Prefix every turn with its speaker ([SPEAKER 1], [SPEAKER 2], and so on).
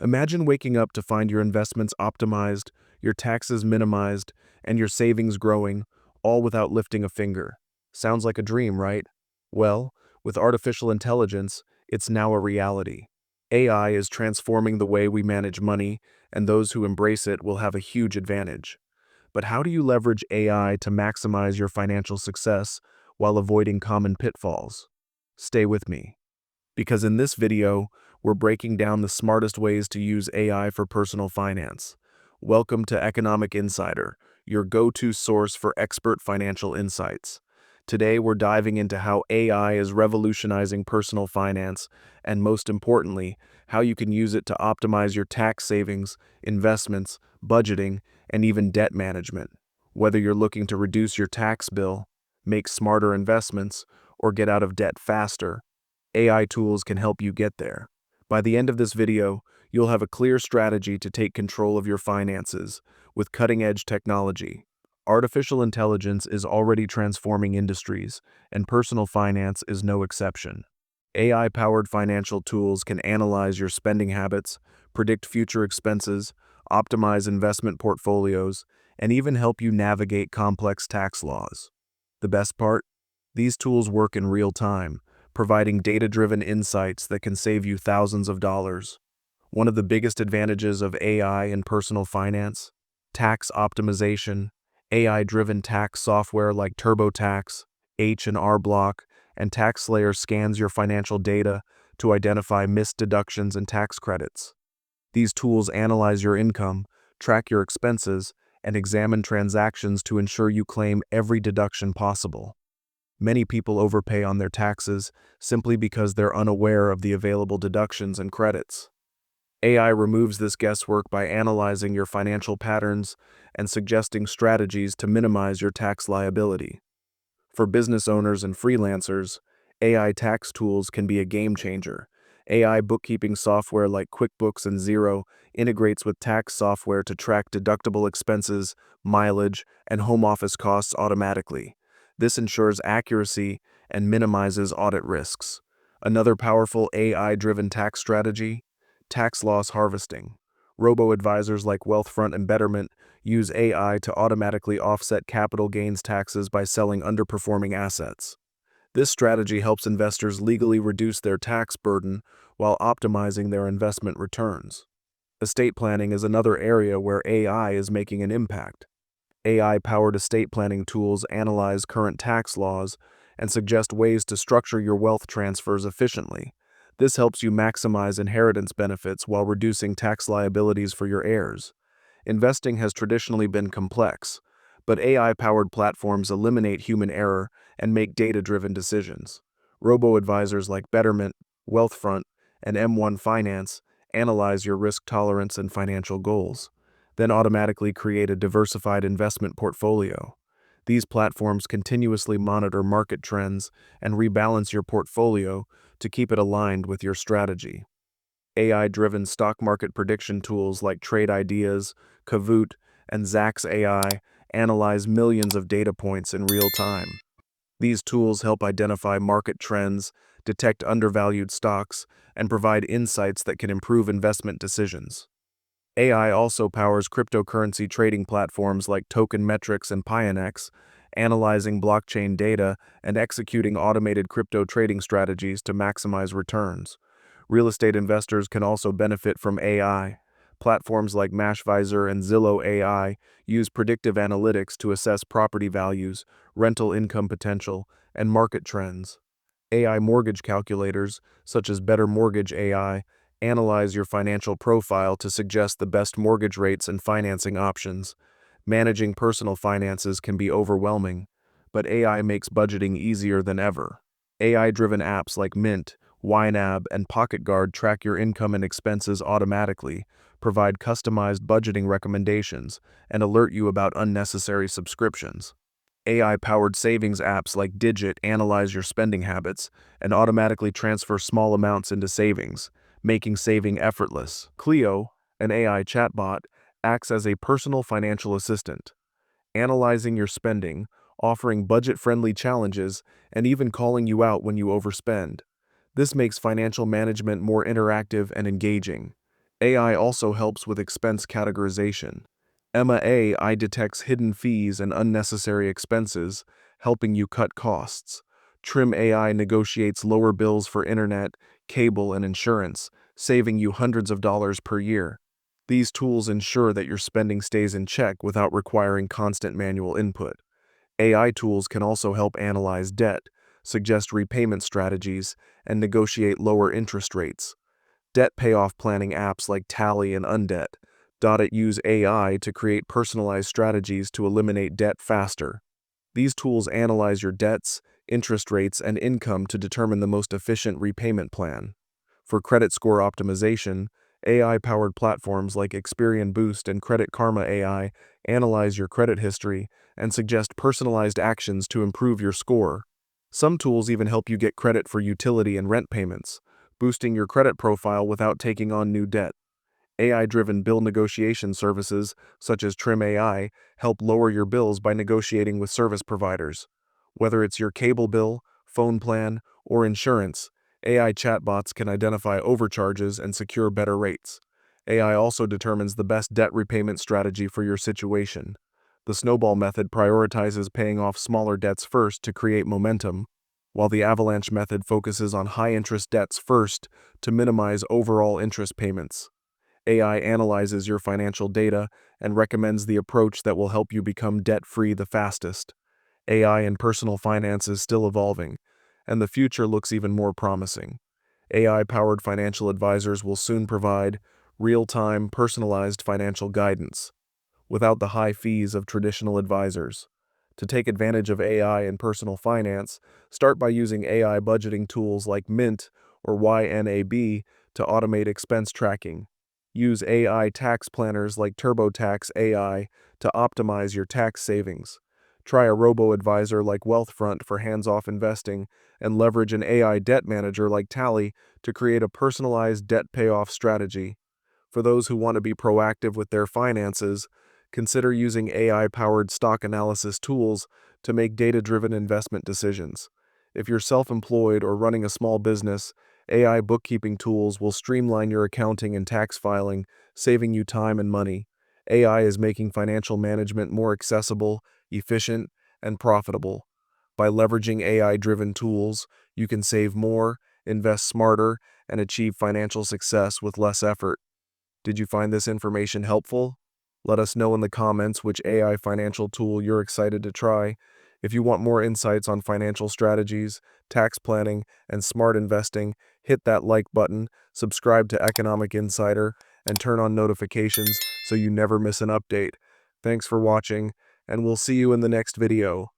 [SPEAKER 1] Imagine waking up to find your investments optimized, your taxes minimized, and your savings growing, all without lifting a finger. Sounds like a dream, right? Well, with artificial intelligence, it's now a reality. AI is transforming the way we manage money, and those who embrace it will have a huge advantage. But how do you leverage AI to maximize your financial success while avoiding common pitfalls? Stay with me, because in this video, we're breaking down the smartest ways to use AI for personal finance. Welcome to Economic Insider, your go-to source for expert financial insights. Today, we're diving into how AI is revolutionizing personal finance, and most importantly, how you can use it to optimize your tax savings, investments, budgeting, and even debt management. Whether you're looking to reduce your tax bill, make smarter investments, or get out of debt faster, AI tools can help you get there. By the end of this video, you'll have a clear strategy to take control of your finances with cutting-edge technology. Artificial intelligence is already transforming industries, and personal finance is no exception. AI-powered financial tools can analyze your spending habits, predict future expenses, optimize investment portfolios, and even help you navigate complex tax laws. The best part? These tools work in real time, providing data-driven insights that can save you thousands of dollars. One of the biggest advantages of AI in personal finance: tax optimization. AI-driven tax software like TurboTax, H&R Block, and TaxSlayer scans your financial data to identify missed deductions and tax credits. These tools analyze your income, track your expenses, and examine transactions to ensure you claim every deduction possible. Many people overpay on their taxes simply because they're unaware of the available deductions and credits. AI removes this guesswork by analyzing your financial patterns and suggesting strategies to minimize your tax liability. For business owners and freelancers, AI tax tools can be a game changer. AI bookkeeping software like QuickBooks and Xero integrates with tax software to track deductible expenses, mileage, and home office costs automatically. This ensures accuracy and minimizes audit risks. Another powerful AI-driven tax strategy: tax loss harvesting. Robo-advisors like Wealthfront and Betterment use AI to automatically offset capital gains taxes by selling underperforming assets. This strategy helps investors legally reduce their tax burden while optimizing their investment returns. Estate planning is another area where AI is making an impact. AI-powered estate planning tools analyze current tax laws and suggest ways to structure your wealth transfers efficiently. This helps you maximize inheritance benefits while reducing tax liabilities for your heirs. Investing has traditionally been complex, but AI-powered platforms eliminate human error and make data-driven decisions. Robo-advisors like Betterment, Wealthfront, and M1 Finance analyze your risk tolerance and financial goals, then automatically create a diversified investment portfolio. These platforms continuously monitor market trends and rebalance your portfolio to keep it aligned with your strategy. AI-driven stock market prediction tools like Trade Ideas, Kahoot, and Zacks AI analyze millions of data points in real time. These tools help identify market trends, detect undervalued stocks, and provide insights that can improve investment decisions. AI also powers cryptocurrency trading platforms like Token Metrics and Pionex, analyzing blockchain data and executing automated crypto trading strategies to maximize returns. Real estate investors can also benefit from AI. Platforms like Mashvisor and Zillow AI use predictive analytics to assess property values, rental income potential, and market trends. AI mortgage calculators, such as Better Mortgage AI, analyze your financial profile to suggest the best mortgage rates and financing options. Managing personal finances can be overwhelming, but AI makes budgeting easier than ever. AI-driven apps like Mint, YNAB, and PocketGuard track your income and expenses automatically, provide customized budgeting recommendations, and alert you about unnecessary subscriptions. AI-powered savings apps like Digit analyze your spending habits and automatically transfer small amounts into savings, making saving effortless. Clio, an AI chatbot, acts as a personal financial assistant, analyzing your spending, offering budget-friendly challenges, and even calling you out when you overspend. This makes financial management more interactive and engaging. AI also helps with expense categorization. Emma AI detects hidden fees and unnecessary expenses, helping you cut costs. Trim AI negotiates lower bills for internet, cable, and insurance, saving you hundreds of dollars per year. These tools ensure that your spending stays in check without requiring constant manual input. AI tools can also help analyze debt, suggest repayment strategies, and negotiate lower interest rates. Debt payoff planning apps like Tally and Undebt. It use AI to create personalized strategies to eliminate debt faster. These tools analyze your debts, interest rates, and income to determine the most efficient repayment plan. For credit score optimization, AI-powered platforms like Experian Boost and Credit Karma AI analyze your credit history and suggest personalized actions to improve your score. Some tools even help you get credit for utility and rent payments, boosting your credit profile without taking on new debt. AI-driven bill negotiation services, such as Trim AI, help lower your bills by negotiating with service providers. Whether it's your cable bill, phone plan, or insurance, AI chatbots can identify overcharges and secure better rates. AI also determines the best debt repayment strategy for your situation. The snowball method prioritizes paying off smaller debts first to create momentum, while the avalanche method focuses on high-interest debts first to minimize overall interest payments. AI analyzes your financial data and recommends the approach that will help you become debt-free the fastest. AI in personal finance is still evolving, and the future looks even more promising. AI-powered financial advisors will soon provide real-time, personalized financial guidance, without the high fees of traditional advisors. To take advantage of AI in personal finance, start by using AI budgeting tools like Mint or YNAB to automate expense tracking. Use AI tax planners like TurboTax AI to optimize your tax savings. Try a robo-advisor like Wealthfront for hands-off investing, and leverage an AI debt manager like Tally to create a personalized debt payoff strategy. For those who want to be proactive with their finances, consider using AI-powered stock analysis tools to make data-driven investment decisions. If you're self-employed or running a small business, AI bookkeeping tools will streamline your accounting and tax filing, saving you time and money. AI is making financial management more accessible, efficient, and profitable. By leveraging AI-driven tools, you can save more, invest smarter, and achieve financial success with less effort. Did you find this information helpful? Let us know in the comments which AI financial tool you're excited to try. If you want more insights on financial strategies, tax planning, and smart investing, hit that like button, subscribe to Economic Insider, and turn on notifications so you never miss an update. Thanks for watching, and we'll see you in the next video.